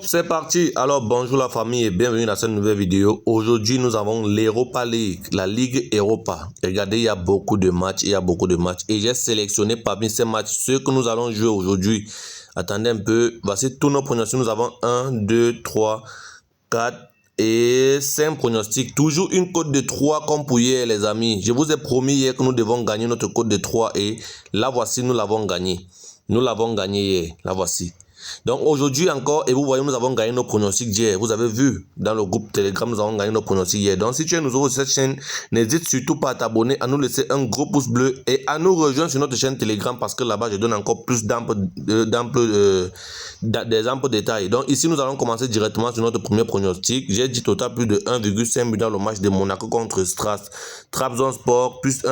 C'est parti. Alors bonjour la famille et bienvenue dans cette nouvelle vidéo. Aujourd'hui nous avons l'Europa League, la Ligue Europa. Regardez, il y a beaucoup de matchs, et j'ai sélectionné parmi ces matchs ceux que nous allons jouer aujourd'hui. Attendez un peu, voici tous nos pronostics. Nous avons 1, 2, 3, 4 et 5 pronostics. Toujours une cote de 3 comme pour hier les amis. Je vous ai promis hier que nous devons gagner notre cote de 3 et la voici, nous l'avons gagné. Nous l'avons gagné hier, la voici. Donc aujourd'hui encore, et vous voyez, nous avons gagné nos pronostics hier. Vous avez vu dans le groupe Telegram, nous avons gagné nos pronostics hier. Donc si tu es nouveau sur cette chaîne, n'hésite surtout pas à t'abonner, à nous laisser un gros pouce bleu et à nous rejoindre sur notre chaîne Telegram parce que là-bas, je donne encore plus d'exemples détails. Donc ici, nous allons commencer directement sur notre premier pronostic. J'ai dit total plus de 1,5 but dans le match de Monaco contre Trabzonspor, plus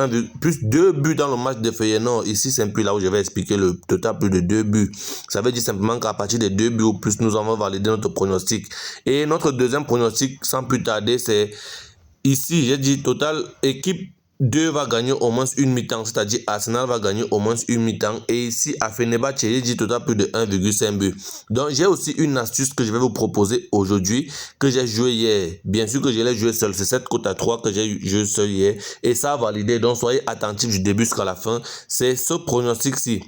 2 buts dans le match de Feyenoord. Ici, c'est un peu là où je vais expliquer le total plus de 2 buts. Ça veut dire simplement qu'à partir des 2 buts ou plus, nous avons validé notre pronostic. Et notre deuxième pronostic, sans plus tarder, c'est ici, j'ai dit total équipe 2 va gagner au moins une mi-temps, c'est-à-dire Arsenal va gagner au moins une mi-temps. Et ici, à Fenerbahçe, j'ai dit total plus de 1,5 but. Donc, j'ai aussi une astuce que je vais vous proposer aujourd'hui, que j'ai joué hier. Bien sûr que je l'ai joué seul, c'est cette cote à 3 que j'ai joué seul hier. Et ça a validé, donc soyez attentifs du début jusqu'à la fin. C'est ce pronostic-ci.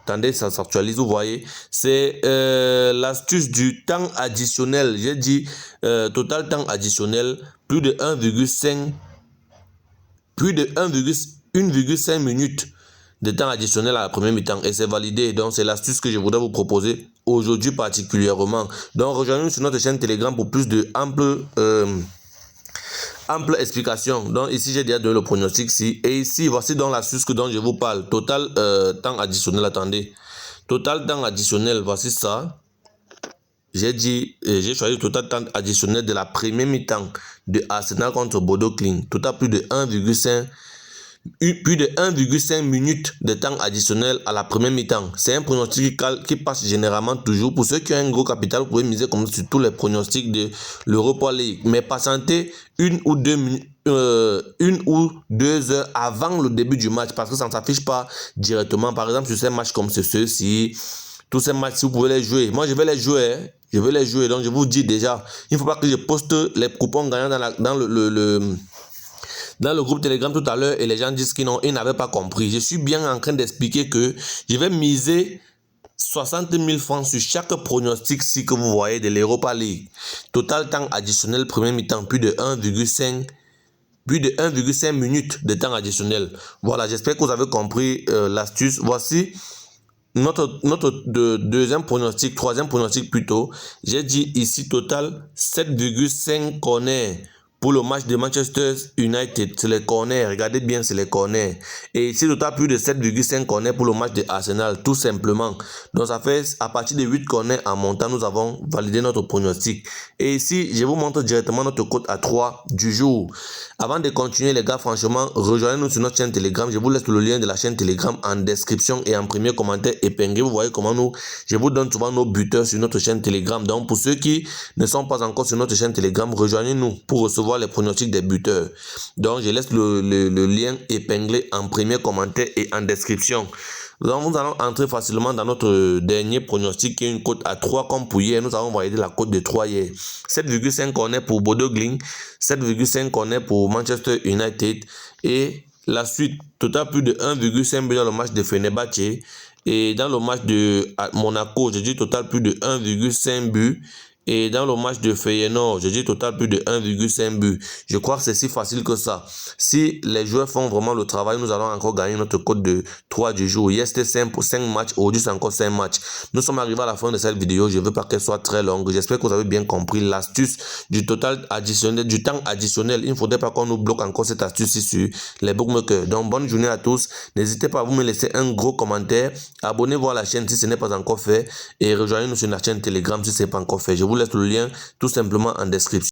Attendez, ça s'actualise, vous voyez. C'est l'astuce du temps additionnel. J'ai dit total temps additionnel, plus de 1,5 minutes de temps additionnel à la première mi-temps. Et c'est validé. Donc, c'est l'astuce que je voudrais vous proposer aujourd'hui particulièrement. Donc, rejoignez-nous sur notre chaîne Telegram pour plus de ample explication. Donc ici j'ai déjà donné le pronostic ici. Et ici voici donc l'astuce dont je vous parle. Total temps additionnel, attendez. Total temps additionnel, voici ça. J'ai dit, j'ai choisi le total temps additionnel de la première mi-temps de Arsenal contre Bodo Glimt. Total plus de 1,5 minutes de temps additionnel à la première mi-temps. C'est un pronostic qui passe généralement toujours. Pour ceux qui ont un gros capital, vous pouvez miser comme sur tous les pronostics de l'Europa League. Mais patientez une ou deux heures avant le début du match parce que ça ne s'affiche pas directement. Par exemple, sur ces matchs comme ceux-ci, tous ces matchs, vous pouvez les jouer. Moi, je vais les jouer. Hein. Je vais les jouer. Donc, je vous dis déjà, il ne faut pas que je poste les coupons gagnants dans le groupe Telegram tout à l'heure et les gens disent qu'ils n'avaient pas compris. Je suis bien en train d'expliquer que je vais miser 60 000 francs sur chaque pronostic si que vous voyez de l'Europa League. Total temps additionnel, premier mi-temps, plus de 1,5 minutes de temps additionnel. Voilà, j'espère que vous avez compris l'astuce. Voici notre deuxième pronostic, troisième pronostic plutôt. J'ai dit ici total 7,5 corners. Pour le match de Manchester United, c'est les corners. Regardez bien, c'est les corners. Et ici, total plus de 7,5 corners pour le match de Arsenal, tout simplement. Donc, ça fait à partir de 8 corners en montant, nous avons validé notre pronostic. Et ici, je vous montre directement notre cote à 3 du jour. Avant de continuer, les gars, franchement, rejoignez-nous sur notre chaîne Telegram. Je vous laisse le lien de la chaîne Telegram en description et en premier commentaire épinglé. Vous voyez comment je vous donne souvent nos buteurs sur notre chaîne Telegram. Donc, pour ceux qui ne sont pas encore sur notre chaîne Telegram, rejoignez-nous pour recevoir les pronostics des buteurs. Donc je laisse le lien épinglé en premier commentaire et en description. Donc nous allons entrer facilement dans notre dernier pronostic qui est une cote à 3 comme pour hier. Nous avons validé la cote de 3 hier. 7,5 corners pour Bodo Glimt, 7,5 corners pour Manchester United et la suite total plus de 1,5 but dans le match de Fenerbahçe et dans le match de Monaco, je dis total plus de 1,5 but. Et dans le match de Feyenoord, je dis total plus de 1,5 but. Je crois que c'est si facile que ça. Si les joueurs font vraiment le travail, nous allons encore gagner notre cote de 3 du jour. Hier, c'était 5 matchs. Aujourd'hui, c'est encore 5 matchs. Nous sommes arrivés à la fin de cette vidéo. Je ne veux pas qu'elle soit très longue. J'espère que vous avez bien compris l'astuce du total additionnel, du temps additionnel. Il ne faudrait pas qu'on nous bloque encore cette astuce sur les bookmakers. Donc, bonne journée à tous. N'hésitez pas à vous me laisser un gros commentaire. Abonnez-vous à la chaîne si ce n'est pas encore fait. Et rejoignez-nous sur la chaîne Telegram si ce n'est pas encore fait. Je vous laisse le lien tout simplement en description.